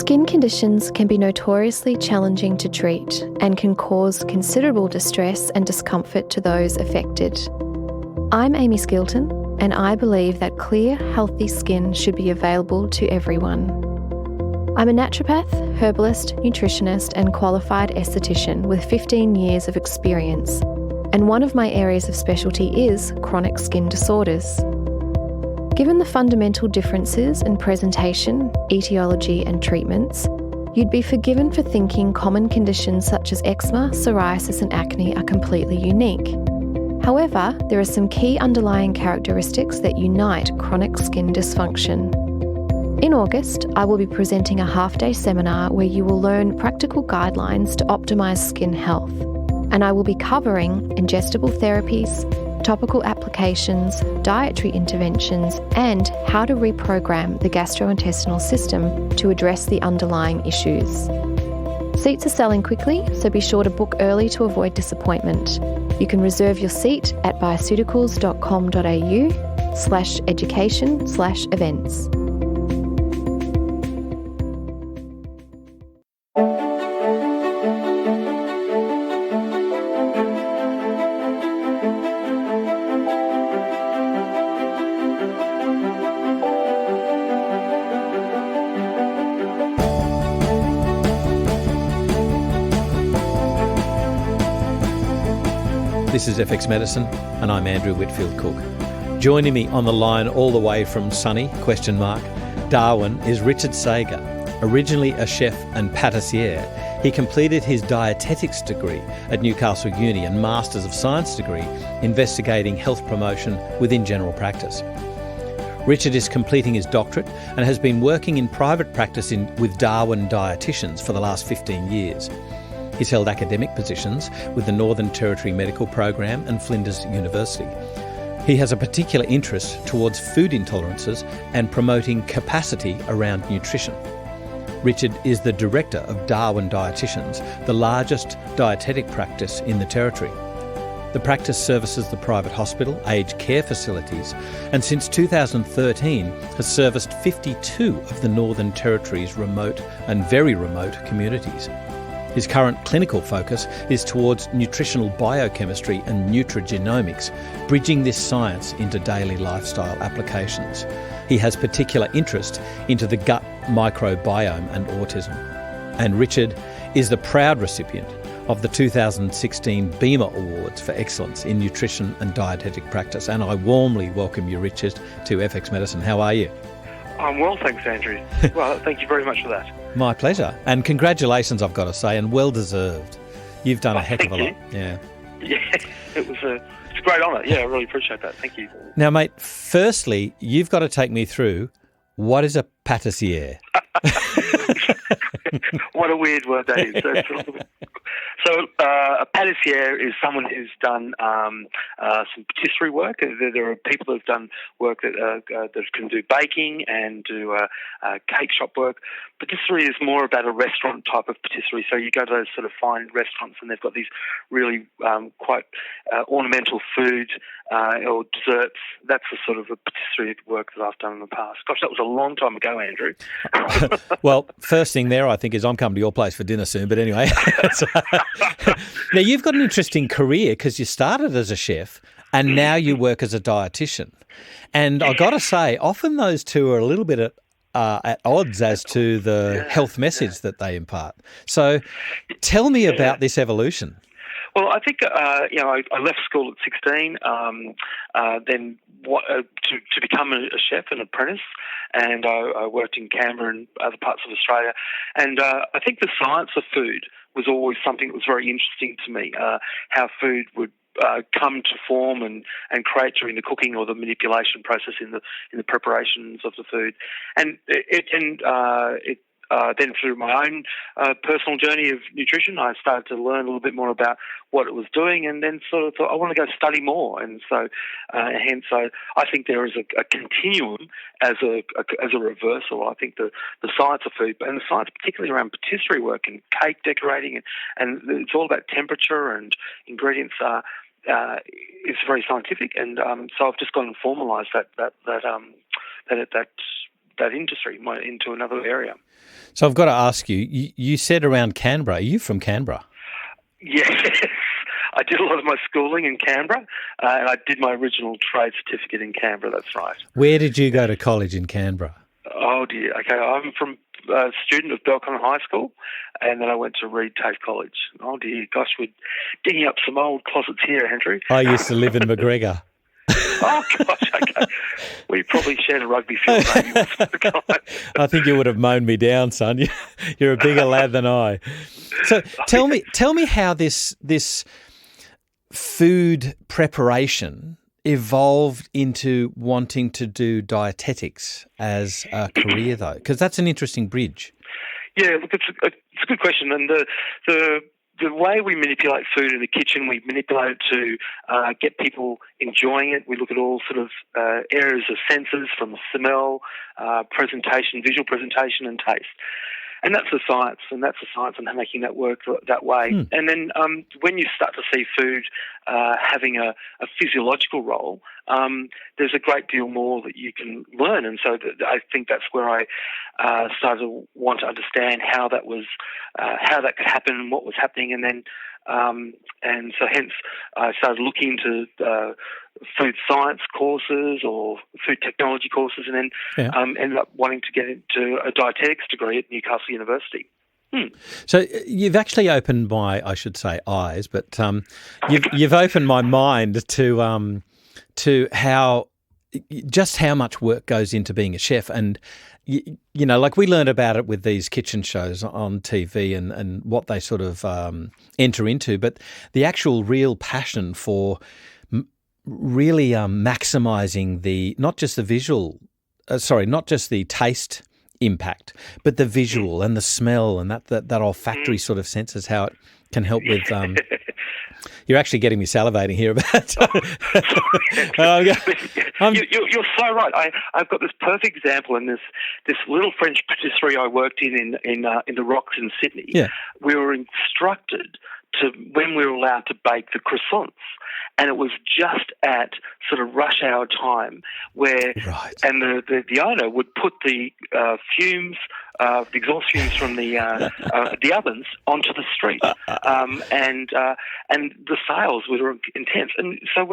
Skin conditions can be notoriously challenging to treat and can cause considerable distress and discomfort to those affected. I'm Amy Skilton, and I believe that clear, healthy skin should be available to everyone. I'm a naturopath, herbalist, nutritionist, and qualified esthetician with 15 years of experience, and one of my areas of specialty is chronic skin disorders. Given the fundamental differences in presentation, etiology, and treatments, you'd be forgiven for thinking common conditions such as eczema, psoriasis, and acne are completely unique. However, there are some key underlying characteristics that unite chronic skin dysfunction. In August, I will be presenting a half-day seminar where you will learn practical guidelines to optimise skin health, and I will be covering ingestible therapies, topical applications, dietary interventions, and how to reprogram the gastrointestinal system to address the underlying issues. Seats are selling quickly, so be sure to book early to avoid disappointment. You can reserve your seat at bioceuticals.com.au/education/events. This is FX Medicine, and I'm Andrew Whitfield Cook. Joining me on the line all the way from sunny, Darwin, is Richard Sager. Originally a chef and pâtissier, he completed his dietetics degree at Newcastle Uni and Masters of Science degree investigating health promotion within general practice. Richard is completing his doctorate and has been working in private practice with Darwin dietitians for the last 15 years. He's held academic positions with the Northern Territory Medical Program and Flinders University. He has a particular interest towards food intolerances and promoting capacity around nutrition. Richard is the director of Darwin Dietitians, the largest dietetic practice in the Territory. The practice services the private hospital, aged care facilities, and since 2013 has serviced 52 of the Northern Territory's remote and very remote communities. His current clinical focus is towards nutritional biochemistry and nutrigenomics, bridging this science into daily lifestyle applications. He has particular interest into the gut microbiome and autism. And Richard is the proud recipient of the 2016 BEMA Awards for Excellence in Nutrition and Dietetic Practice. And I warmly welcome you, Richard, to FX Medicine. How are you? I'm well, thanks, Andrew. Well, thank you very much for that. My pleasure. And congratulations, I've got to say, and well deserved. You've done a heck of a lot. Yeah, it's a great honour. Yeah, I really appreciate that. Thank you. Now, mate, firstly, you've got to take me through what is a pâtissier? What a weird word that is. So a pâtissier is someone who's done some patisserie work. There are people who've done work that can do baking and do cake shop work. Patisserie is more about a restaurant type of patisserie. So you go to those sort of fine restaurants and they've got these really quite ornamental food or desserts. That's the sort of a patisserie work that I've done in the past. Gosh, that was a long time ago, Andrew. Well, first thing there, I think, is I'm coming to your place for dinner soon. But anyway, now you've got an interesting career because you started as a chef and now you work as a dietitian. And I've got to say, often those two are a little bit at odds as to the health message that they impart. So tell me about this evolution. Well, I think I left school at 16, then to become a chef, an apprentice, and I worked in Canberra and other parts of Australia. And I think the science of food was always something that was very interesting to me. How food would come to form and create during the cooking or the manipulation process in the preparations of the food, and then through my own personal journey of nutrition, I started to learn a little bit more about what it was doing, and then sort of thought I want to go study more. And so, hence, I think there is a continuum as a reversal. I think the science of food, and the science particularly around patisserie work and cake decorating, and it's all about temperature and ingredients. It's very scientific, and so I've just gone and formalised that that industry into another area. So I've got to ask you, you said around Canberra. Are you from Canberra? Yes, I did a lot of my schooling in Canberra, and I did my original trade certificate in Canberra, that's right. Where did you go to college in Canberra? Oh, dear. Okay, I'm from a student of Belconnen High School, and then I went to Reed TAFE College. Oh, dear. Gosh, we're digging up some old closets here, Andrew. I used to live in McGregor. Oh, gosh, okay. We probably shared a rugby field maybe once upon a time. I think you would have mown me down, son. You're a bigger lad than I. So tell me how this food preparation evolved into wanting to do dietetics as a career, though, because that's an interesting bridge. Yeah, look, it's a good question, and the way we manipulate food in the kitchen, we manipulate it to get people enjoying it. We look at all sort of areas of senses, from smell, presentation, visual presentation, and taste. And that's the science, and making that work that way. And then when you start to see food having a physiological role, there's a great deal more that you can learn. And so I think that's where I started to want to understand how that could happen and what was happening. And then and so hence I started looking into food science courses or food technology courses, and then ended up wanting to get into a dietetics degree at Newcastle University. So you've actually opened my, I should say, eyes, but you've opened my mind to how much work goes into being a chef. And you know, like we learned about it with these kitchen shows on TV and what they sort of enter into, but the actual real passion for really maximising not just the taste impact, but the visual and the smell and that olfactory sort of senses, how it can help with. You're actually getting me salivating here about. You're so right. I've got this perfect example in this little French patisserie I worked in the Rocks in Sydney. Yeah. We were instructed when we were allowed to bake the croissants, and it was just at sort of rush hour time where, and the owner would put the fumes, the exhaust fumes from the ovens onto the street, and the sales were intense. And so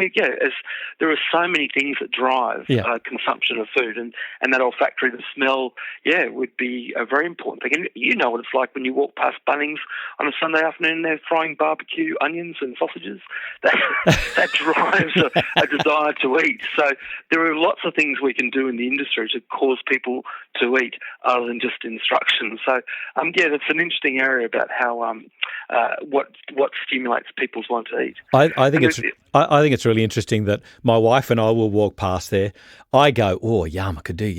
there are so many things that drive consumption of food, and that olfactory, the smell, would be a very important thing. And you know what it's like when you walk past Bunnings on a Sunday afternoon, they're frying barbecue onions and sausages. That drives a desire to eat. So there are lots of things we can do in the industry to cause people to eat other than just instructions. So that's an interesting area about how what stimulates people's want to eat. I think it's really interesting that my wife and I will walk past there. I go, oh, yum, I could do,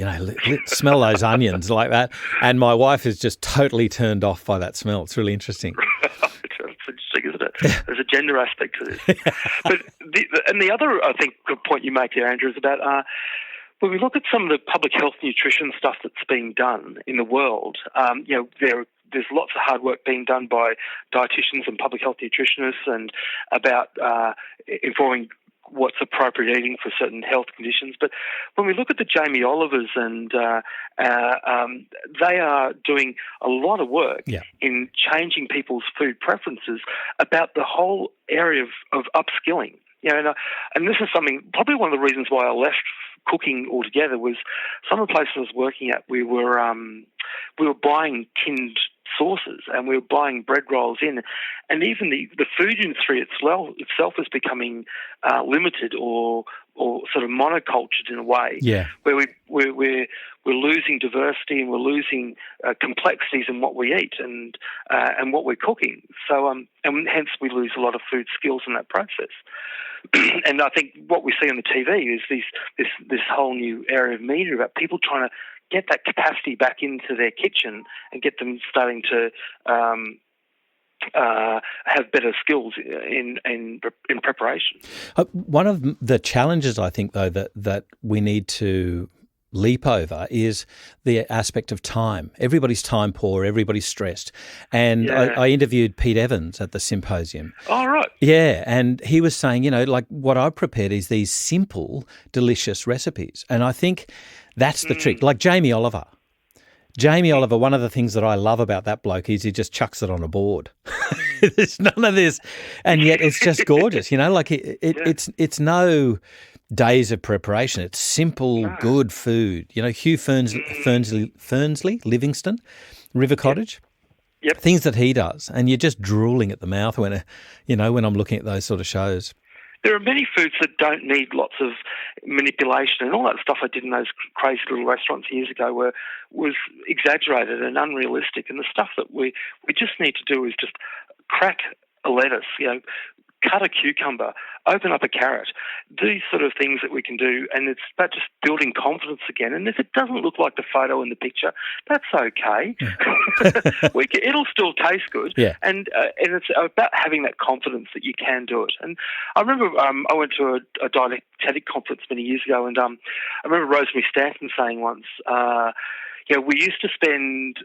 smell those onions like that. And my wife is just totally turned off by that smell. It's really interesting. It's interesting, isn't it? There's a gender aspect to this. But the other, I think, good point you make here, Andrew, is about when we look at some of the public health nutrition stuff that's being done in the world, there's lots of hard work being done by dietitians and public health nutritionists and about informing what's appropriate eating for certain health conditions. But when we look at the Jamie Olivers, and they are doing a lot of work in changing people's food preferences about the whole area of upskilling. And this is something, probably one of the reasons why I left cooking altogether, was some of the places I was working at, we were buying tinned sauces, and we were buying bread rolls in, and even the food industry itself is becoming limited or sort of monocultured in a way, where we're losing diversity, and we're losing complexities in what we eat and what we're cooking. So and hence we lose a lot of food skills in that process. And I think what we see on the TV is this whole new area of media about people trying to get that capacity back into their kitchen and get them starting to have better skills in preparation. One of the challenges, I think, though, that we need to leap over is the aspect of time. Everybody's time poor, everybody's stressed. And I interviewed Pete Evans at the symposium. Oh, right. Yeah, and he was saying, like what I've prepared is these simple, delicious recipes. And I think That's the trick. Like Jamie Oliver. Jamie Oliver, one of the things that I love about that bloke is he just chucks it on a board. There's none of this, and yet it's just gorgeous. Like it's no days of preparation. It's simple, good food. Hugh Fernsley, Livingston, River Cottage. Yep. Things that he does, and you're just drooling at the mouth when I'm looking at those sort of shows. There are many foods that don't need lots of manipulation, and all that stuff I did in those crazy little restaurants years ago was exaggerated and unrealistic. And the stuff that we just need to do is just crack a lettuce, cut a cucumber, open up a carrot, these sort of things that we can do, and it's about just building confidence again. And if it doesn't look like the photo in the picture, that's okay. It'll still taste good, and it's about having that confidence that you can do it. And I remember I went to a dietetic conference many years ago, and I remember Rosemary Stanton saying once, we used to spend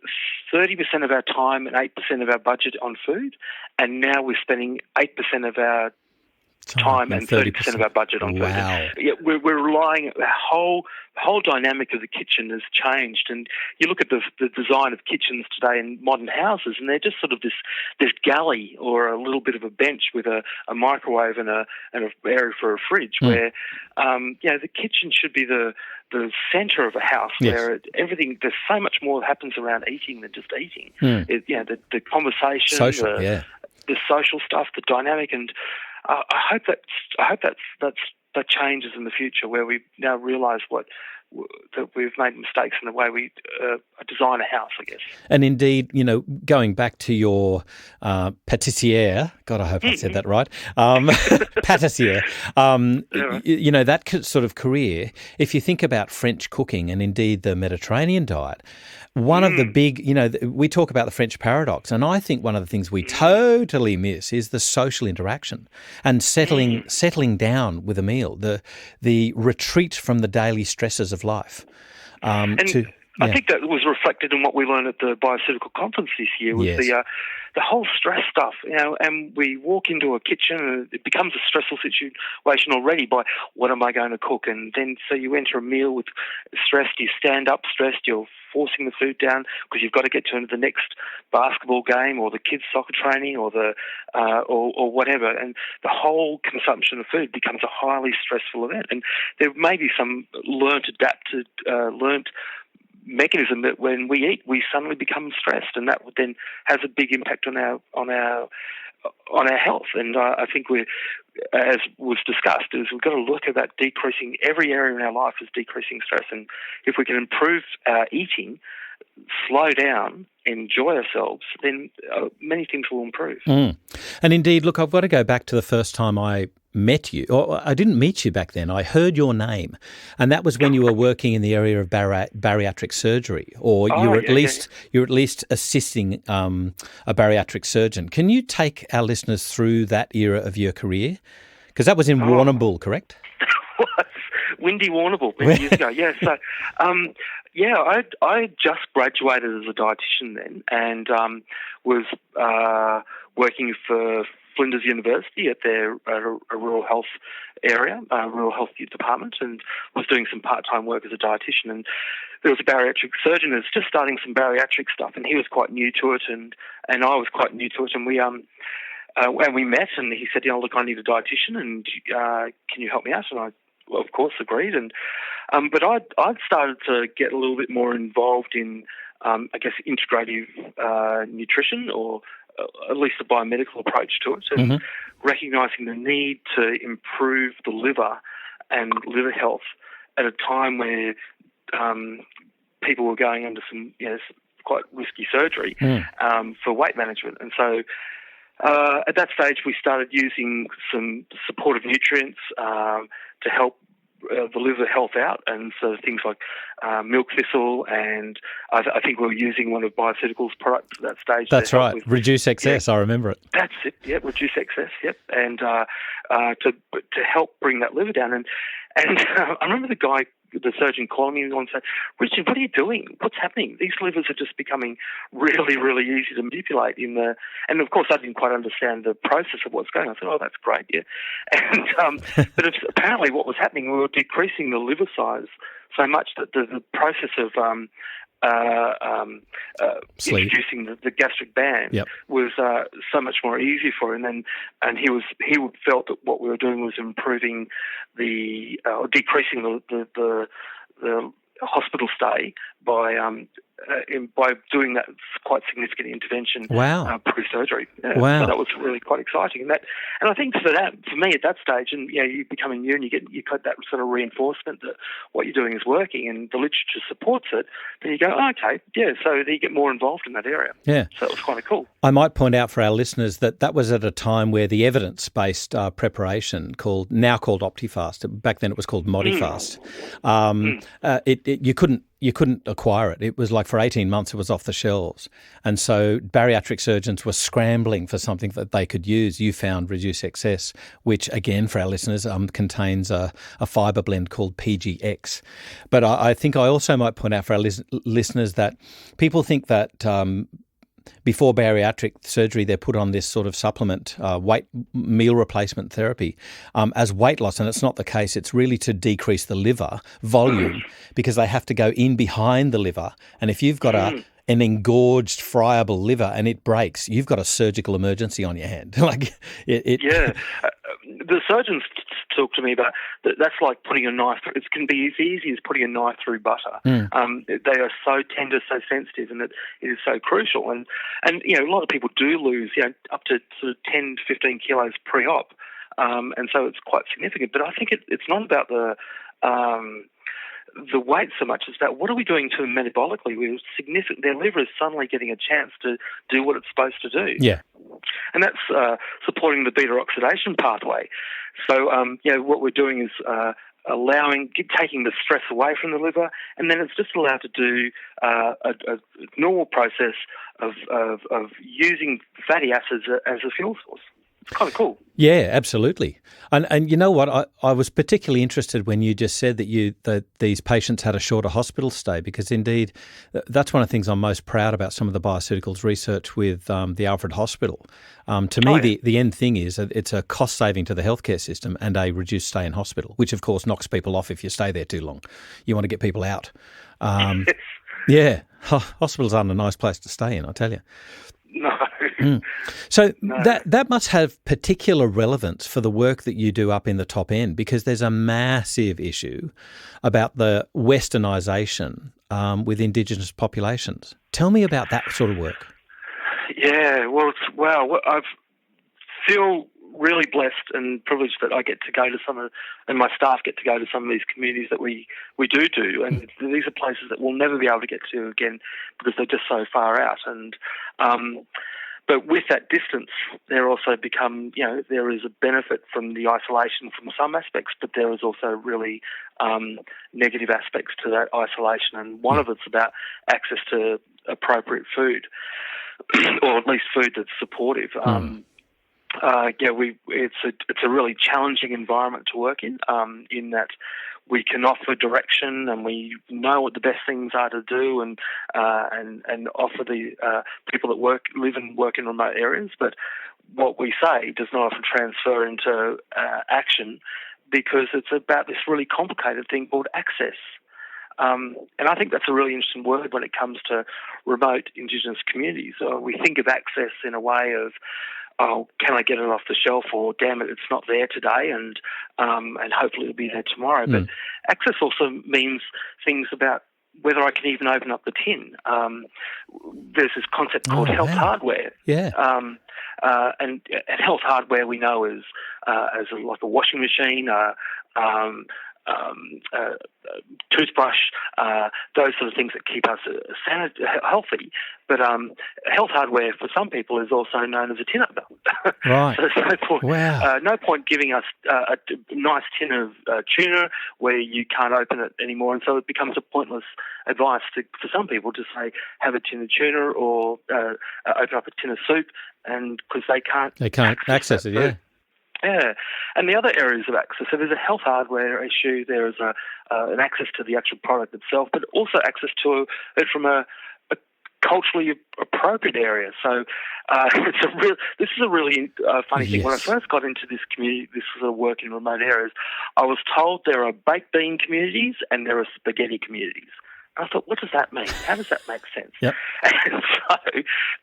30% of our time and 8% of our budget on food, and now we're spending 8% of our time and 30% of our budget on food. Wow. We're relying, the whole dynamic of the kitchen has changed, and you look at the design of kitchens today in modern houses, and they're just sort of this galley or a little bit of a bench with a microwave and an area for a fridge, where the kitchen should be the centre of a house, where everything, there's so much more that happens around eating than just eating. The conversation, social, the social stuff, the dynamic, and I hope that changes in the future, where we now realise that we've made mistakes in the way we design a house, I guess. And indeed, going back to your pâtissière, God, I hope I said that right, pâtissière, that sort of career, if you think about French cooking and indeed the Mediterranean diet, one of the big, we talk about the French paradox, and I think one of the things we totally miss is the social interaction and settling down with a meal, the retreat from the daily stresses of life. I think that was reflected in what we learned at the Biocitical Conference this year, was the whole stress stuff, and we walk into a kitchen and it becomes a stressful situation already by what am I going to cook? And then so you enter a meal with stressed, you stand up stressed, you're forcing the food down because you've got to get to the next basketball game or the kids' soccer training or or whatever, and the whole consumption of food becomes a highly stressful event. And there may be some learnt mechanism that when we eat, we suddenly become stressed, and that then has a big impact on our health. And I think as was discussed, is we've got to look at that decreasing. Every area in our life is decreasing stress, and if we can improve our eating, slow down, enjoy ourselves, then many things will improve. And indeed, look, I've got to go back to the first time I met you, or I didn't meet you back then. I heard your name, and that was when you were working in the area of bariatric surgery, or you were at least assisting a bariatric surgeon. Can you take our listeners through that era of your career? Because that was in Warrnambool, correct? Was Windy Warrnambool many years ago. Yeah, so I just graduated as a dietitian then, and was working for Flinders University at their a rural health area, rural health department, and was doing some part-time work as a dietitian. And there was a bariatric surgeon who was just starting some bariatric stuff, and he was quite new to it, and I was quite new to it, and we met, and he said, look, I need a dietitian, and can you help me out? And I, of course, agreed. And but I'd started to get a little bit more involved in, I guess, integrative nutrition, or at least a biomedical approach to it, and recognising the need to improve the liver and liver health at a time where people were going under some quite risky surgery for weight management. And so at that stage we started using some supportive nutrients to help the liver health out, and so things like milk thistle, and I think we were using one of Biocitical's products at that stage. That's right, Reduce Excess, I remember it. That's it, Reduce Excess, and to help bring that liver down. And I remember the surgeon calling me and saying, Richard, what are you doing? What's happening? These livers are just becoming really, really easy to manipulate and of course I didn't quite understand the process of what's going on. I said, that's great, yeah. And but apparently what was happening, we were decreasing the liver size so much that the process of introducing the gastric band was so much more easy for him, and he felt that what we were doing was improving or decreasing the hospital stay by doing that quite significant intervention. Wow. Pre-surgery. Yeah. Wow. So that was really quite exciting, and I think for me at that stage, and you becoming new and you get that sort of reinforcement that what you're doing is working, and the literature supports it. Then you go, okay, yeah. So then you get more involved in that area. Yeah. So it was quite cool. I might point out for our listeners that was at a time where the evidence-based preparation now called Optifast, back then it was called Modifast. You couldn't acquire it. It was like for 18 months it was off the shelves. And so bariatric surgeons were scrambling for something that they could use. You found Reduce XS, which again for our listeners contains a fibre blend called PGX. But I think I also might point out for our listeners that people think that before bariatric surgery, they're put on this sort of supplement, meal replacement therapy, as weight loss. And it's not the case. It's really to decrease the liver volume because they have to go in behind the liver. And if you've got an engorged, friable liver and it breaks, you've got a surgical emergency on your hand. The surgeons talk to me about that's like putting a knife through. It can be as easy as putting a knife through butter. They are so tender, so sensitive, and it is so crucial. And a lot of people do lose up to sort of 10 to 15 kilos pre-op, and so it's quite significant. But I think it's not about the weight so much. It's about what are we doing to them metabolically. Their liver is suddenly getting a chance to do what it's supposed to do. Yeah. And that's supporting the beta oxidation pathway. So, what we're doing is taking the stress away from the liver, and then it's just allowed to do a normal process of using fatty acids as a fuel source. It's kind of cool. Yeah, absolutely. And you know what? I was particularly interested when you just said that these patients had a shorter hospital stay, because indeed that's one of the things I'm most proud about some of the bioceuticals research with the Alfred Hospital. To me, the end thing is that it's a cost saving to the healthcare system and a reduced stay in hospital, which of course knocks people off if you stay there too long. You want to get people out. Yeah, hospitals aren't a nice place to stay in, I tell you. No. So that must have particular relevance for the work that you do up in the top end, because there's a massive issue about the westernisation with Indigenous populations. Tell me about that sort of work. Yeah, I feel really blessed and privileged that I get to go to and my staff get to go to some of these communities that we do, and these are places that we'll never be able to get to again because they're just so far out. And but with that distance, there also there is a benefit from the isolation from some aspects, but there is also really negative aspects to that isolation, and one of it's about access to appropriate food, or at least food that's supportive. It's a really challenging environment to work in that we can offer direction and we know what the best things are to do, and offer the people that live and work in remote areas. But what we say does not often transfer into action, because it's about this really complicated thing called access. And I think that's a really interesting word when it comes to remote Indigenous communities. We think of access in a way of, oh, can I get it off the shelf, or damn it, it's not there today, and hopefully it'll be there tomorrow. But access also means things about whether I can even open up the tin. There's this concept called health hardware. Yeah. And health hardware we know is like a washing machine, toothbrush, those sort of things that keep us healthy. But health hardware for some people is also known as a tin opener. Right. So there's no point giving us a nice tin of tuna where you can't open it anymore, and so it becomes a pointless advice for some people to say have a tin of tuna or open up a tin of soup, and because they can't access it. Yeah. Yeah, and the other areas of access, so there's a health hardware issue, there is an access to the actual product itself, but also access to it from a culturally appropriate area. So this is a really funny thing. When I first got into this community, this was a work in remote areas, I was told there are baked bean communities and there are spaghetti communities. I thought, what does that mean? How does that make sense? Yep. And so,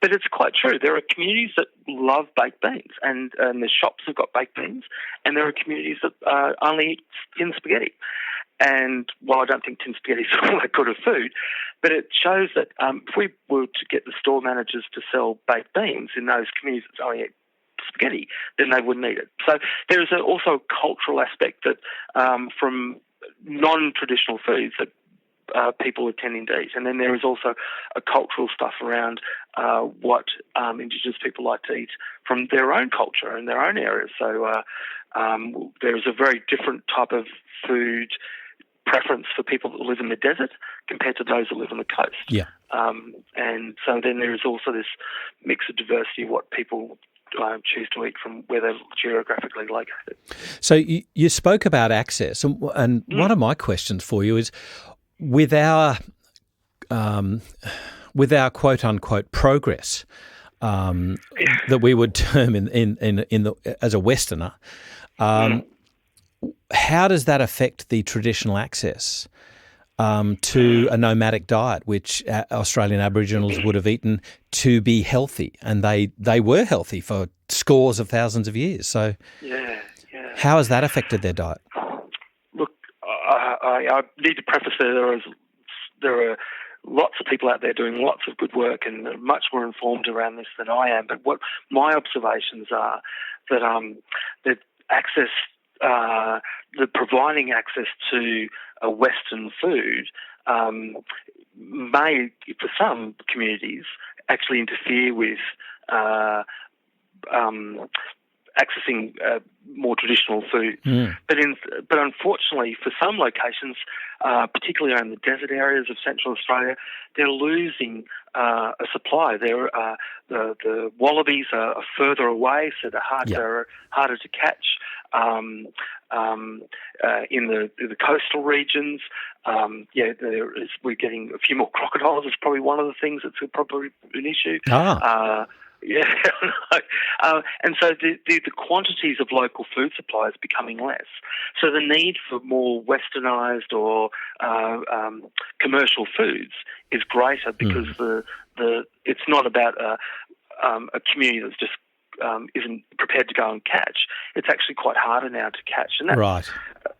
but it's quite true. There are communities that love baked beans, and the shops have got baked beans, and there are communities that only eat tin spaghetti. And while I don't think tin spaghetti is all that good of food, but it shows that if we were to get the store managers to sell baked beans in those communities that only eat spaghetti, then they wouldn't eat it. So there is also a cultural aspect that from non-traditional foods that people are tending to eat. And then there is also a cultural stuff around what Indigenous people like to eat from their own culture and their own areas. So there is a very different type of food preference for people that live in the desert compared to those that live on the coast. Yeah. And so then there is also this mix of diversity of what people choose to eat from where they're geographically located. So you spoke about access, and one of my questions for you is, with our quote unquote progress that we would term as a Westerner, how does that affect the traditional access to a nomadic diet, which Australian Aboriginals would have eaten to be healthy, and they were healthy for scores of thousands of years? So, how has that affected their diet? Look, I need to preface there are lots of people out there doing lots of good work and much more informed around this than I am. But what my observations are that access, the providing access to a Western food may, for some communities, actually interfere with accessing more traditional food. But unfortunately, for some locations, particularly around the desert areas of Central Australia, they're losing a supply. The wallabies are further away, so they're harder to catch. In the coastal regions, we're getting a few more crocodiles. Is probably one of the things that's probably an issue. And so the quantities of local food supply is becoming less. So the need for more westernised or commercial foods is greater because it's not about a community that's just isn't prepared to go and catch. It's actually quite harder now to catch, and that's,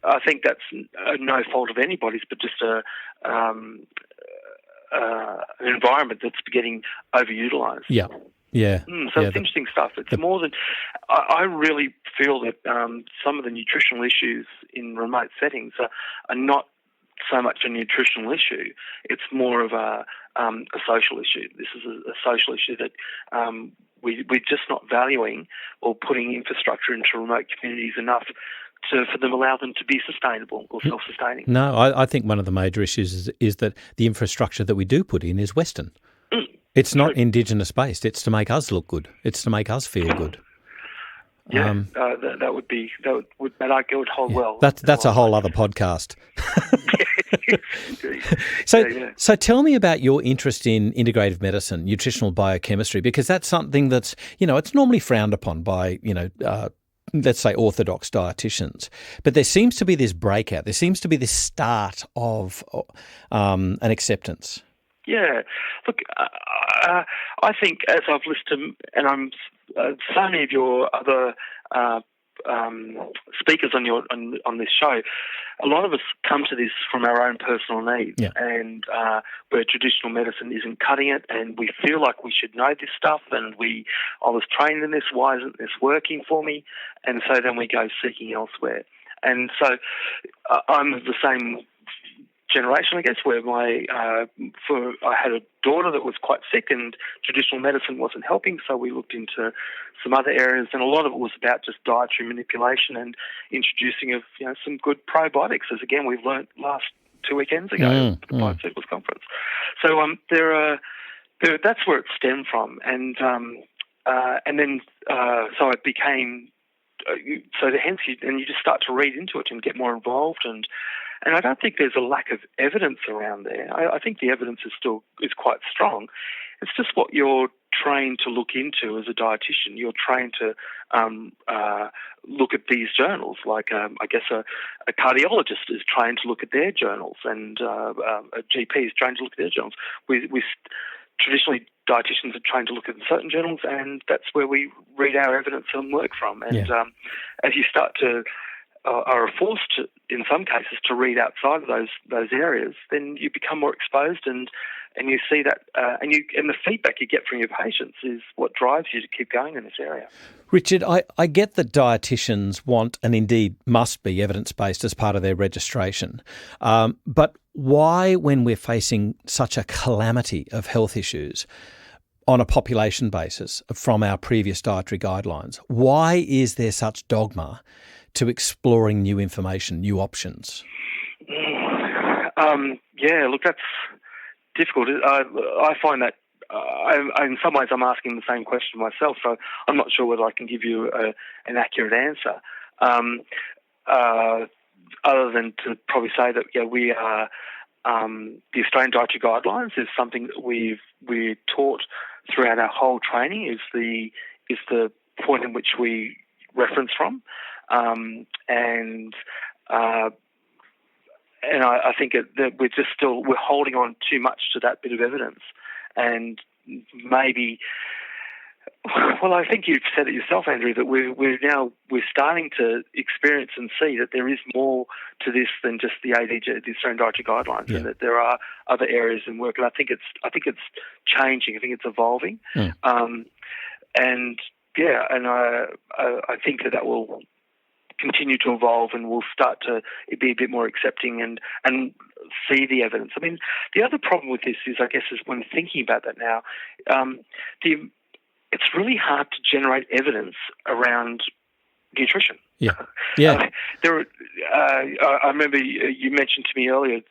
I think that's no fault of anybody's, but just an environment that's getting overutilised. So it's interesting stuff. It's more than I really feel that some of the nutritional issues in remote settings are not so much a nutritional issue. It's more of a social issue. This is a social issue that we're just not valuing or putting infrastructure into remote communities enough for them allow them to be sustainable or self-sustaining. No, I think one of the major issues is that the infrastructure that we do put in is Western. It's not Indigenous based. It's to make us look good. It's to make us feel good. That would hold well. That's a whole other podcast. So tell me about your interest in integrative medicine, nutritional biochemistry, because that's something that's, it's normally frowned upon by, let's say orthodox dietitians. But there seems to be this breakout. There seems to be this start of an acceptance. Yeah. Look, I think as I've listened to, and I'm so many of your other speakers on this show, a lot of us come to this from our own personal needs, and where traditional medicine isn't cutting it, and we feel like we should know this stuff, and I was trained in this, why isn't this working for me? And so then we go seeking elsewhere. And so I'm of the same generation, I guess, where I had a daughter that was quite sick and traditional medicine wasn't helping, so we looked into some other areas, and a lot of it was about just dietary manipulation and introducing of some good probiotics, as again we've learnt last 2 weekends ago at the Bioceticals Conference. So that's where it stemmed from, and then so it became hence you just start to read into it and get more involved, and And I don't think there's a lack of evidence around there. I think the evidence is quite strong. It's just what you're trained to look into as a dietitian. You're trained to look at these journals, like I guess a cardiologist is trained to look at their journals, and a GP is trained to look at their journals. Traditionally, dietitians are trained to look at certain journals, and that's where we read our evidence and work from. And as you start to are forced to, in some cases, to read outside of those areas, then you become more exposed, and you see that, and the feedback you get from your patients is what drives you to keep going in this area. Richard, I get that dietitians want, and indeed must be, evidence-based as part of their registration. But why, when we're facing such a calamity of health issues on a population basis from our previous dietary guidelines, why is there such dogma to exploring new information, new options? Look, that's difficult. I find that in some ways I'm asking the same question myself, so I'm not sure whether I can give you an accurate answer, other than to probably say that we are the Australian Dietary Guidelines is something that we're taught throughout our whole training, is the point in which we reference from, and I think that we're holding on too much to that bit of evidence, and maybe, well, I think you've said it yourself, Andrew, that we're starting to experience and see that there is more to this than just the ADG, the Australian Dietary Guidelines, and that there are other areas in work, and I think it's changing. I think it's evolving, and I think that will continue to evolve, and we'll start to be a bit more accepting and see the evidence. I mean, the other problem with this is, I guess, is when thinking about that now, it's really hard to generate evidence around nutrition. I remember you mentioned to me earlier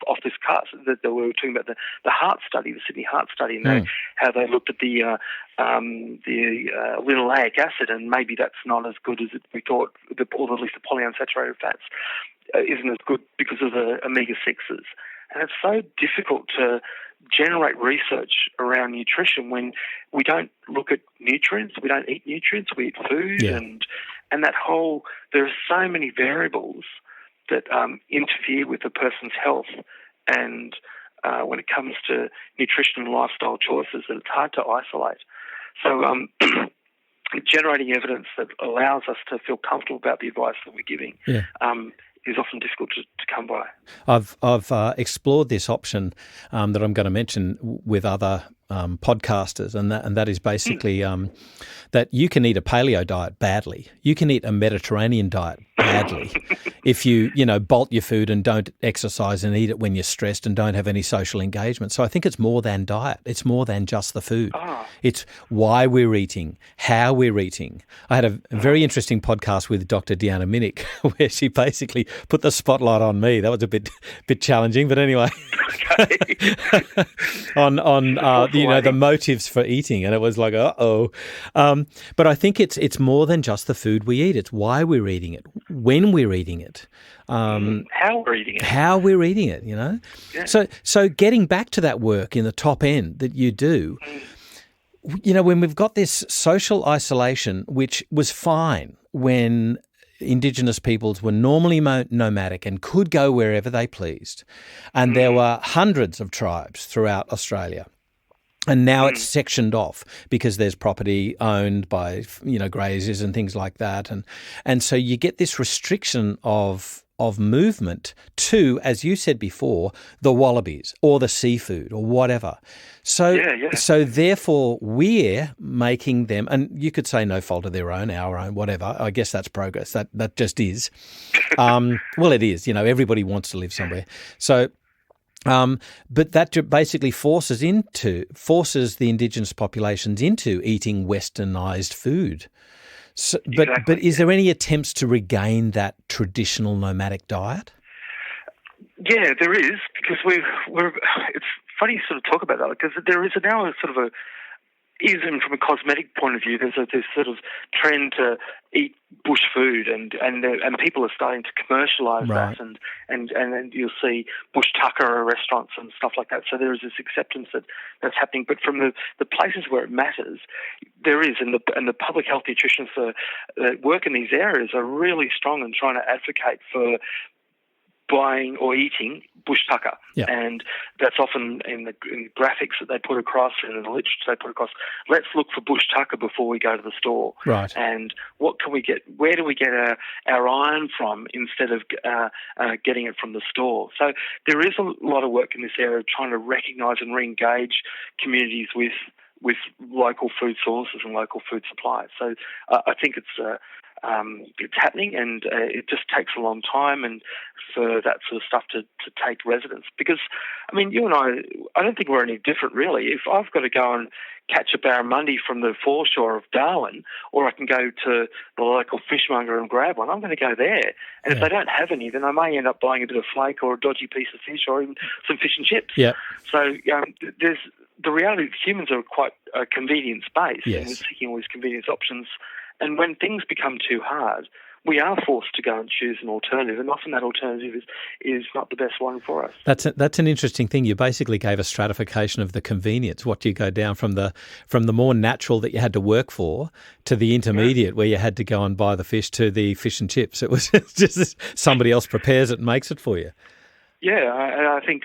off this cast that we were talking about the heart study, the Sydney Heart Study, and how they looked at the linoleic acid, and maybe that's not as good as we thought, or at least the polyunsaturated fats isn't as good because of the omega-6s. And it's so difficult to generate research around nutrition when we don't look at nutrients, we don't eat nutrients, we eat food, and that whole, there are so many variables that interfere with a person's health, and when it comes to nutrition and lifestyle choices, that it's hard to isolate. So generating evidence that allows us to feel comfortable about the advice that we're giving is often difficult to come by. I've explored this option that I'm going to mention with other podcasters, and that is basically that you can eat a paleo diet badly. You can eat a Mediterranean diet badly if you bolt your food and don't exercise and eat it when you're stressed and don't have any social engagement. So I think it's more than diet. It's more than just the food. It's why we're eating, how we're eating. I had a very interesting podcast with Dr. Deanna Minnick where she basically put the spotlight on me. That was a bit challenging, but anyway, on the motives for eating, and it was like, but I think it's more than just the food we eat. It's why we're eating it, when we're eating it, how we're eating it. Yeah. So getting back to that work in the top end that you do, when we've got this social isolation, which was fine when Indigenous peoples were normally nomadic and could go wherever they pleased, and there were hundreds of tribes throughout Australia. And now it's sectioned off because there's property owned by, graziers and things like that. And so you get this restriction of movement to, as you said before, the wallabies or the seafood or whatever. So therefore we're making them, and you could say no fault of their own, our own, whatever. I guess that's progress. That just is. Well, it is. Everybody wants to live somewhere. So but that basically forces the Indigenous populations into eating westernised food. So, but is there any attempts to regain that traditional nomadic diet? Yeah, there is, because we're. It's funny you sort of talk about that, because there is now a sort of is, and from a cosmetic point of view, there's this sort of trend to eat bush food, and people are starting to commercialise Right. that, and you'll see bush tucker restaurants and stuff like that. So there is this acceptance that's happening. But from the places where it matters, there is, and the public health nutritionists that work in these areas are really strong in trying to advocate for buying or eating bush tucker. Yeah. And that's often in the graphics that they put across and in the literature they put across. Let's look for bush tucker before we go to the store. Right. And what can we get? Where do we get our iron from instead of getting it from the store? So there is a lot of work in this area of trying to recognise and re-engage communities with local food sources and local food supplies. So I think it's happening, and it just takes a long time and for that sort of stuff to take residence. Because, I mean, you and I don't think we're any different, really. If I've got to go and catch a barramundi from the foreshore of Darwin, or I can go to the local fishmonger and grab one, I'm going to go there. And if they don't have any, then I may end up buying a bit of flake or a dodgy piece of fish or even some fish and chips. Yeah. So there's the reality that humans are quite convenience-based, Yes. and we're seeking all these convenience options. And when things become too hard, we are forced to go and choose an alternative, and often that alternative is not the best one for us. That's an interesting thing. You basically gave a stratification of the convenience. What do you go down from the more natural that you had to work for to the intermediate where you had to go and buy the fish to the fish and chips? It was just somebody else prepares it and makes it for you. Yeah, I think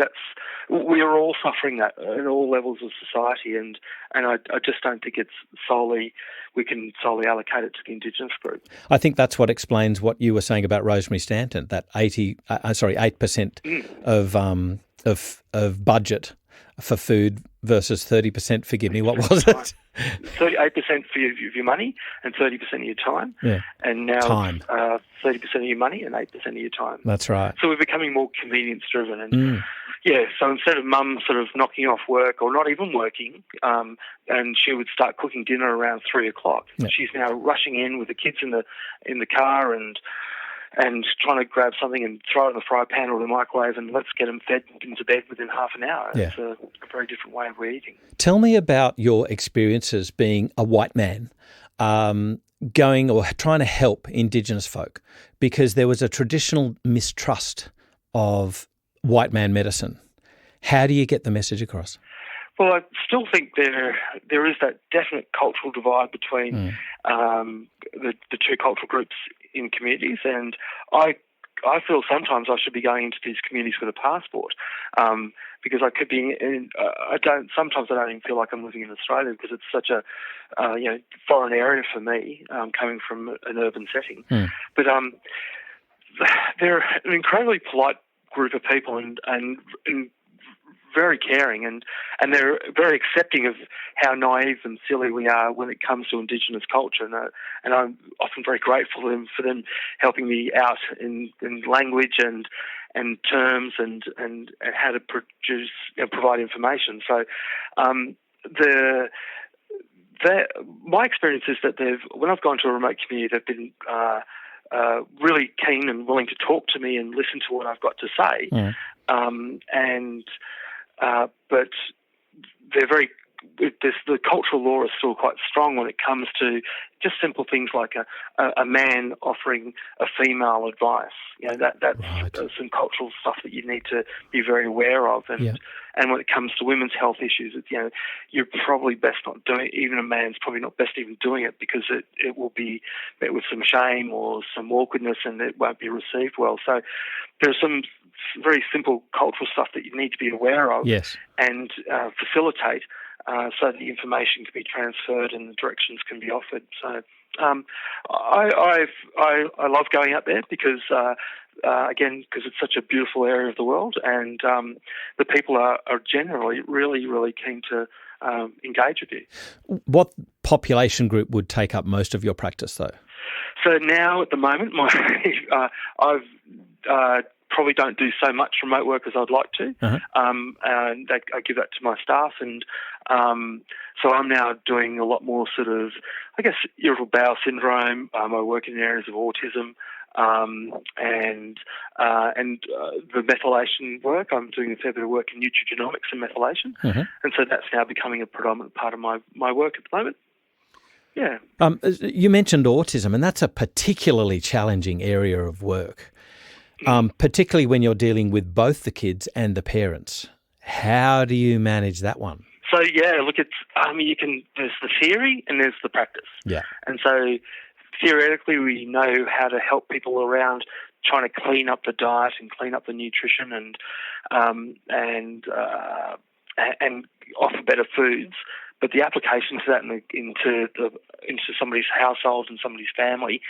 we are all suffering that at all levels of society, and I just don't think we can solely allocate it to the Indigenous group. I think that's what explains what you were saying about Rosemary Stanton, that 8% of budget for food versus 30%. Forgive me, what was it? 38% for your money and 30% of your time. Yeah. And now Time. 30% of your money and 8% of your time. That's right. So we're becoming more convenience driven, and yeah. So instead of mum sort of knocking off work or not even working, and she would start cooking dinner around 3:00, she's now rushing in with the kids in the car and trying to grab something and throw it in the fry pan or the microwave, and let's get them fed into bed within half an hour. Yeah. It's a very different way of eating. Tell me about your experiences being a white man, going or trying to help Indigenous folk, because there was a traditional mistrust of white man medicine. How do you get the message across? Well, I still think there is that definite cultural divide between the two cultural groups in communities, and I feel sometimes I should be going into these communities with a passport, because I could be sometimes I don't even feel like I'm living in Australia, because it's such a foreign area for me, coming from an urban setting. But they're an incredibly polite group of people, and very caring, and they're very accepting of how naive and silly we are when it comes to Indigenous culture, and I'm often very grateful for them helping me out in language and terms and how to provide information. So my experience is that when I've gone to a remote community, they've been really keen and willing to talk to me and listen to what I've got to say, but they're very. The cultural law is still quite strong when it comes to just simple things like a man offering a female advice. That's Right. Some cultural stuff that you need to be very aware of. And when it comes to women's health issues, you're probably best not doing it. Even a man's probably not best even doing it, because it will be met with some shame or some awkwardness, and it won't be received well. So there's some very simple cultural stuff that you need to be aware of, Yes. and facilitate, so the information can be transferred and the directions can be offered. So I love going out there because because it's such a beautiful area of the world, and the people are generally really, really keen to engage with you. What population group would take up most of your practice, though? So now at the moment, I've probably don't do so much remote work as I'd like to, and I give that to my staff, and so I'm now doing a lot more sort of, I guess, irritable bowel syndrome. I work in areas of autism, and the methylation work. I'm doing a fair bit of work in nutrigenomics and methylation, and so that's now becoming a predominant part of my work at the moment. Yeah. You mentioned autism, and that's a particularly challenging area of work, particularly when you're dealing with both the kids and the parents. How do you manage that one? So, yeah, look, it's there's the theory and there's the practice. Yeah. And so theoretically we know how to help people around trying to clean up the diet and clean up the nutrition and offer better foods. But the application to that into somebody's household and somebody's family,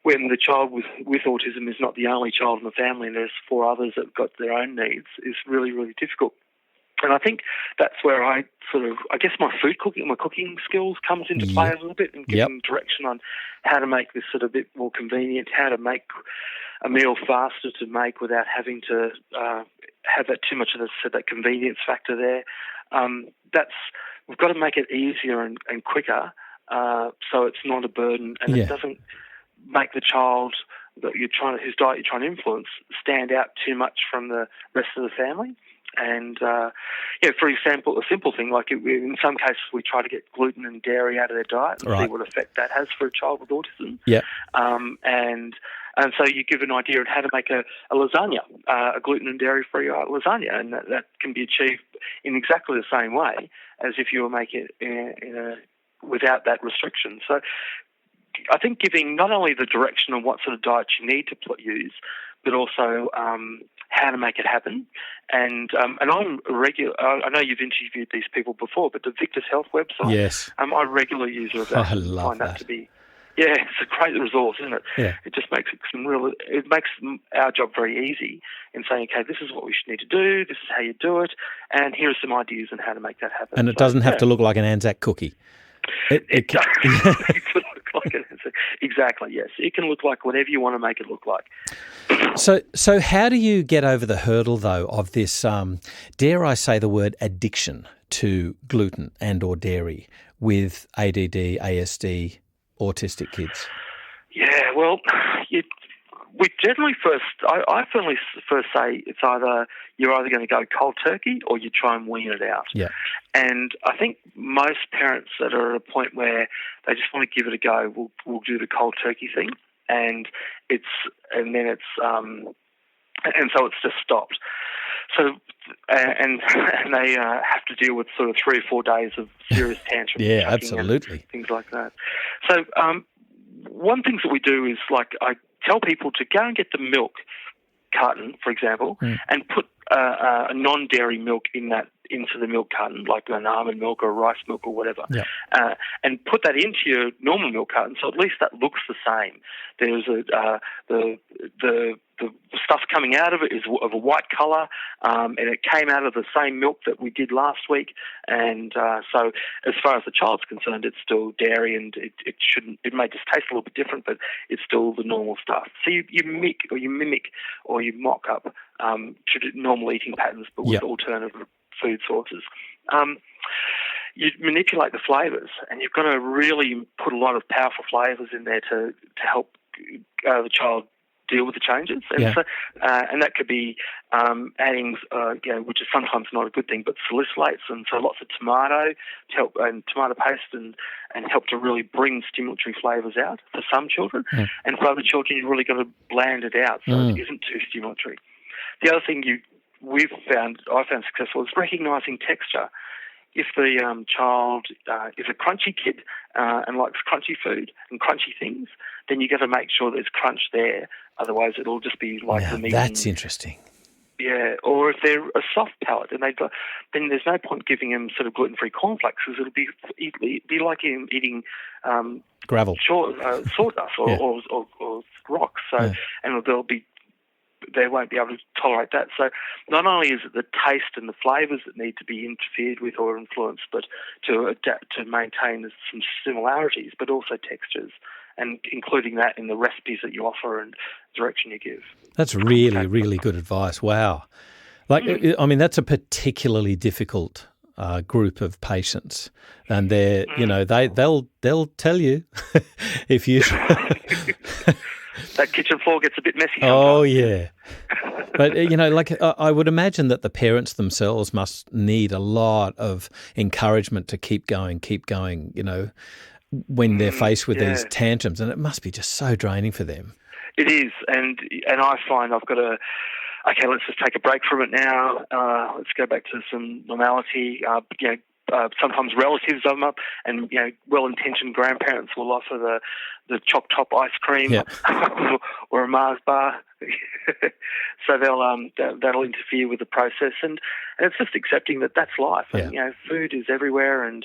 when the child with autism is not the only child in the family and there's 4 others that have got their own needs, is really, really difficult. And I think that's where I guess my cooking skills comes into play a little bit, and giving direction on how to make this sort of bit more convenient, how to make a meal faster to make without having to have that too much of that convenience factor there. We've got to make it easier and quicker, so it's not a burden, and it doesn't make the child whose diet you're trying to influence stand out too much from the rest of the family. And, for example, a simple thing, like in some cases we try to get gluten and dairy out of their diet and see what effect that has for a child with autism. Yeah. And so you give an idea of how to make a lasagna, a gluten and dairy-free lasagna, and that can be achieved in exactly the same way as if you were making it without that restriction. So I think giving not only the direction on what sort of diet you need to use, but also how to make it happen. And I'm a regular. I know you've interviewed these people before, but the Victus Health website. Yes. I'm a regular user of that. I love that. To be. Yeah, it's a great resource, isn't it? Yeah. It just makes it makes our job very easy in saying, okay, this is what we should need to do. This is how you do it, and here are some ideas on how to make that happen. And it doesn't have to look like an Anzac cookie. It can look like an Anzac. Exactly. Yes, it can look like whatever you want to make it look like. So how do you get over the hurdle, though, of this, dare I say the word, addiction to gluten and or dairy with ADD, ASD, autistic kids? Yeah, well, we generally I firmly first say you're either going to go cold turkey or you try and wean it out. Yeah. And I think most parents that are at a point where they just want to give it a go will do the cold turkey thing. And so it's just stopped. So and they have to deal with sort of 3 or 4 days of serious tantrum. Yeah, absolutely. Things like that. So one thing that we do is, like, I tell people to go and get the milk carton, for example, and put a non-dairy milk into the milk carton, like an almond milk or rice milk or whatever, and put that into your normal milk carton, so at least that looks the same. There's the stuff coming out of it is of a white colour, and it came out of the same milk that we did last week. And so, as far as the child's concerned, it's still dairy, and it may just taste a little bit different, but it's still the normal stuff. So you mimic or you mock up normal eating patterns, but with alternative food sources. You manipulate the flavours, and you've got to really put a lot of powerful flavours in there to help the child deal with the changes. And so, and that could be adding, which is sometimes not a good thing, but salicylates, and so lots of tomato to help, and tomato paste, and help to really bring stimulatory flavours out for some children. And for other children, you've really got to bland it out so it isn't too stimulatory. The other thing I found successful is recognising texture. If the child is a crunchy kid and likes crunchy food and crunchy things, then you got to make sure there's crunch there. Otherwise, it'll just be like the meat. That's interesting. Yeah, or if they're a soft palate, then there's no point giving them sort of gluten-free cornflakes, because it'll be like eating gravel, sawdust, or rocks. So, and they won't be able to tolerate that. So not only is it the taste and the flavours that need to be interfered with or influenced, but to adapt to maintain some similarities, but also textures, and including that in the recipes that you offer and direction you give. That's really, really good advice. Wow. I mean, that's a particularly difficult group of patients, and they'll tell you if you that kitchen floor gets a bit messy sometimes. Oh, yeah. But, I would imagine that the parents themselves must need a lot of encouragement to keep going, when they're faced with these tantrums, and it must be just so draining for them. It is, and I find I've got to, okay, let's just take a break from it now. Let's go back to some normality. Sometimes relatives come up, and well-intentioned grandparents will offer the choc top ice cream or a Mars bar, so that'll interfere with the process, and it's just accepting that that's life. And food is everywhere, and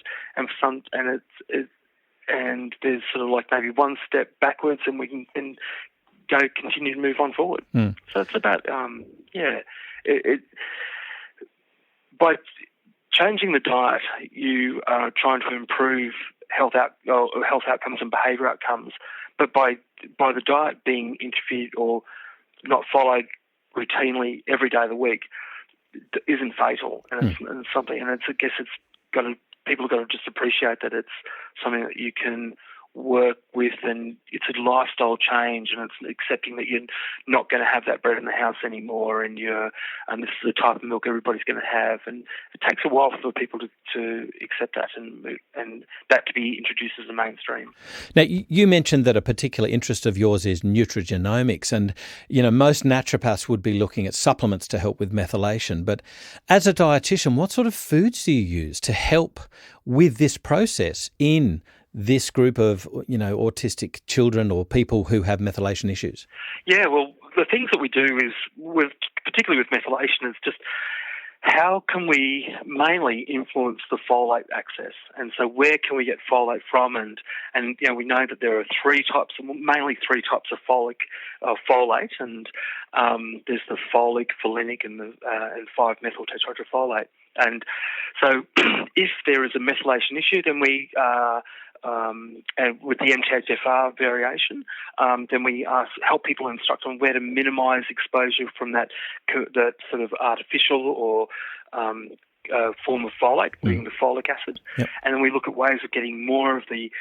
there's sort of like maybe one step backwards, and we can then continue to move on forward. So it's about by changing the diet, you are trying to improve health outcomes and behaviour outcomes. But by the diet being interfered or not followed routinely every day of the week, isn't fatal, and it's something. And I guess people have got to just appreciate that it's something that you can work with, and it's a lifestyle change, and it's accepting that you're not going to have that bread in the house anymore, and this is the type of milk everybody's going to have, and it takes a while for people to accept that and that to be introduced as the mainstream. Now, you mentioned that a particular interest of yours is nutrigenomics, and most naturopaths would be looking at supplements to help with methylation, but as a dietitian, what sort of foods do you use to help with this process in this group of, autistic children or people who have methylation issues? Yeah, well, the things that we do is, particularly with methylation, is just how can we mainly influence the folate access? And so where can we get folate from? And we know that there are mainly three types of folate, and there's the folic, folinic, and 5-methyl tetrahydrofolate. And so if there is a methylation issue, then we and with the MTHFR variation, then we help people instruct on where to minimise exposure from that sort of artificial or form of folate, being the folic acid. Yep. And then we look at ways of getting more of the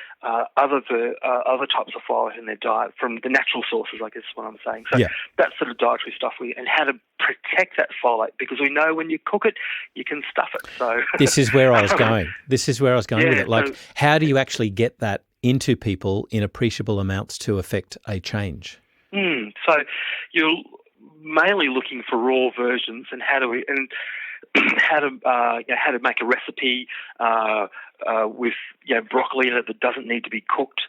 other types of folate in their diet from the natural sources, I guess is what I'm saying. So that's sort of dietary stuff, and how to protect that folate, because we know when you cook it, you can stuff it. So This is where I was going. With it. Like, how do you actually get that into people in appreciable amounts to affect a change? So you're mainly looking for raw versions, and how to make a recipe with broccoli that doesn't need to be cooked,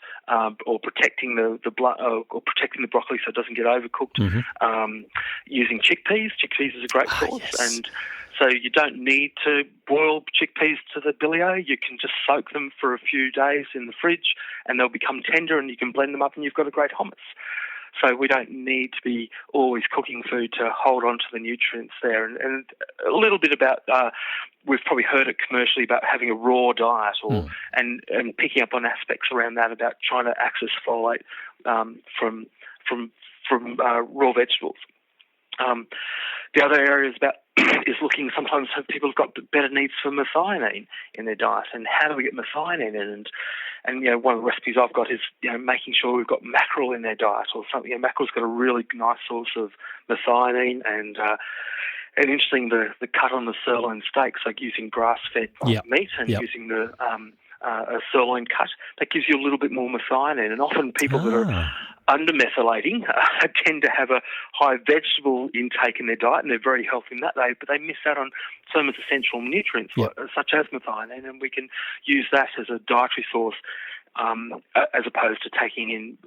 or protecting the blood, or protecting the broccoli so it doesn't get overcooked. Using chickpeas. Chickpeas is a great source, and so you don't need to boil chickpeas to the billio. You can just soak them for a few days in the fridge, and they'll become tender, and you can blend them up, and you've got a great hummus. So we don't need to be always cooking food to hold on to the nutrients there. And a little bit about, we've probably heard it commercially about having a raw diet, and picking up on aspects around that about trying to access folate from raw vegetables. The other area is looking, sometimes people have got better needs for methionine in their diet, and how do we get methionine in? And one of the recipes I've got is making sure we've got mackerel in their diet or something. Mackerel's got a really nice source of methionine, and interesting, the cut on the sirloin steaks, like using grass-fed meat and using the a sirloin cut, that gives you a little bit more methionine. And often people that are under-methylating tend to have a high vegetable intake in their diet, and they're very healthy in that way, but they miss out on some of the essential nutrients, such as methionine, and we can use that as a dietary source as opposed to taking in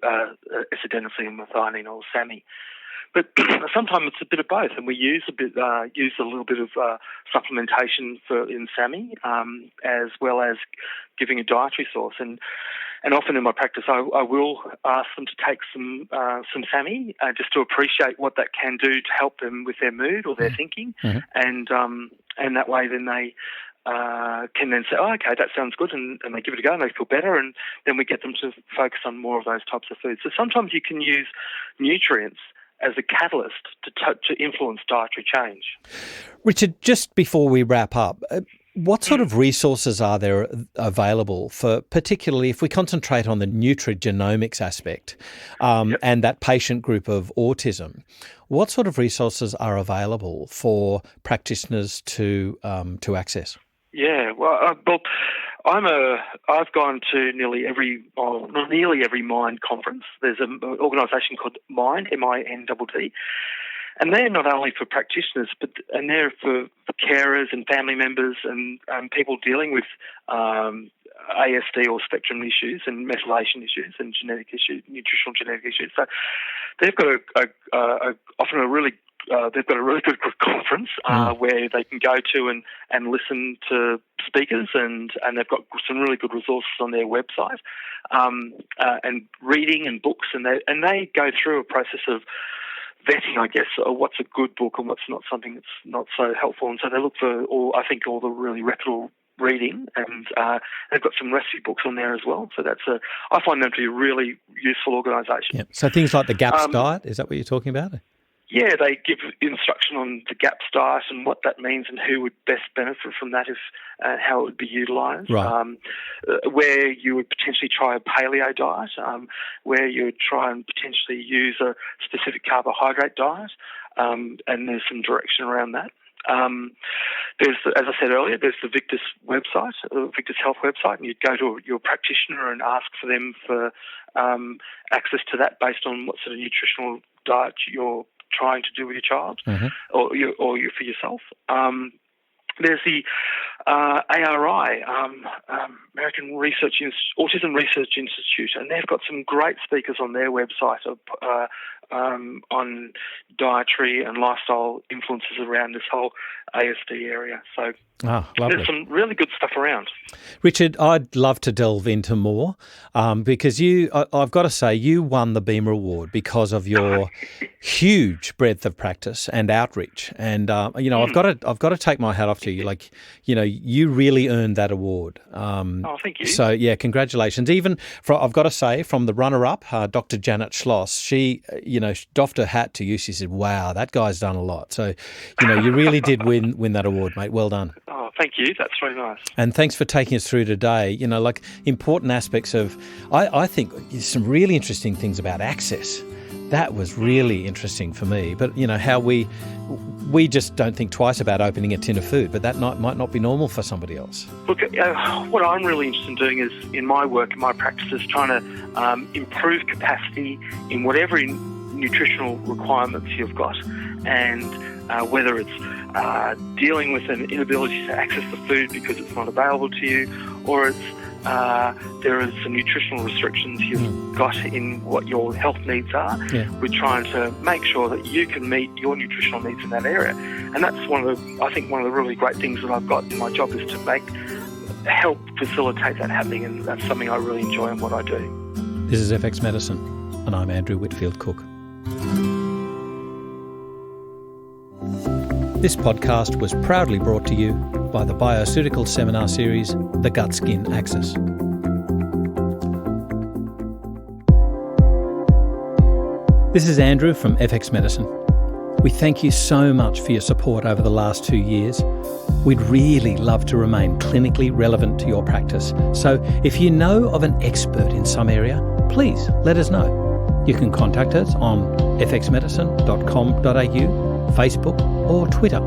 S-adenosine, methionine, or SAMe. But sometimes it's a bit of both, and we use a little bit of supplementation in SAMe, as well as giving a dietary source. And often in my practice, I will ask them to take some SAMe just to appreciate what that can do to help them with their mood or their thinking, and that way then they can then say, okay, that sounds good, and they give it a go and they feel better, and then we get them to focus on more of those types of foods. So sometimes you can use nutrients as a catalyst to influence dietary change. Richard, just before we wrap up, What sort of resources are there available for, particularly if we concentrate on the nutrigenomics aspect and that patient group of autism? What sort of resources are available for practitioners to access? Yeah, well, I've gone to nearly every Mind conference. There's an organisation called Mind, MINDD, and they're not only for practitioners, and they're for carers and family members and people dealing with ASD or spectrum issues and methylation issues and genetic issues, nutritional genetic issues. So they've got often a really good conference where they can go to and listen to speakers, and they've got some really good resources on their website, and reading and books, and they go through a process of vetting, I guess, what's a good book and what's not, something that's not so helpful. And so they look for all the really reputable reading, and they've got some recipe books on there as well. So I find them to be a really useful organisation. Yeah. So things like the GAPS diet, is that what you're talking about? Yeah, they give instruction on the GAPS diet and what that means and who would best benefit from that, how it would be utilised. Right. Where you would potentially try a paleo diet, where you would try and potentially use a specific carbohydrate diet, and there's some direction around that. There's, as I said earlier, there's the Victus website, Victus Health website, and you'd go to your practitioner and ask for them for access to that based on what sort of nutritional diet you're trying to do with your child, or for yourself. There's the ARI, American Autism Research Institute, and they've got some great speakers on their website on dietary and lifestyle influences around this whole ASD area. So there's some really good stuff around. Richard, I'd love to delve into more because I've got to say, you won the Beamer Award because of your huge breadth of practice and outreach. And I've got to take my hat off to you. Like, you really earned that award. Thank you. So yeah, congratulations. Even I've got to say, from the runner-up, Dr. Janet Schloss, she doffed her hat to you. She said, "Wow, that guy's done a lot." So, you really did win that award, mate. Well done. Oh, thank you. That's very nice. And thanks for taking us through today. Like important aspects of, I think some really interesting things about access. That was really interesting for me. But, how we just don't think twice about opening a tin of food, but that might not be normal for somebody else. Look, what I'm really interested in doing is, in my work, in my practice, is trying to improve capacity in whatever nutritional requirements you've got, and whether it's dealing with an inability to access the food because it's not available to you, or it's there are some nutritional restrictions you've got in what your health needs are. Yeah. We're trying to make sure that you can meet your nutritional needs in that area. And that's one of the really great things that I've got in my job, is to help facilitate that happening, and that's something I really enjoy in what I do. This is FX Medicine, and I'm Andrew Whitfield Cook. This podcast was proudly brought to you by the Bioceutical Seminar Series, The Gut-Skin Axis. This is Andrew from FX Medicine. We thank you so much for your support over the last 2 years. We'd really love to remain clinically relevant to your practice. So if you know of an expert in some area, please let us know. You can contact us on fxmedicine.com.au, Facebook or Twitter.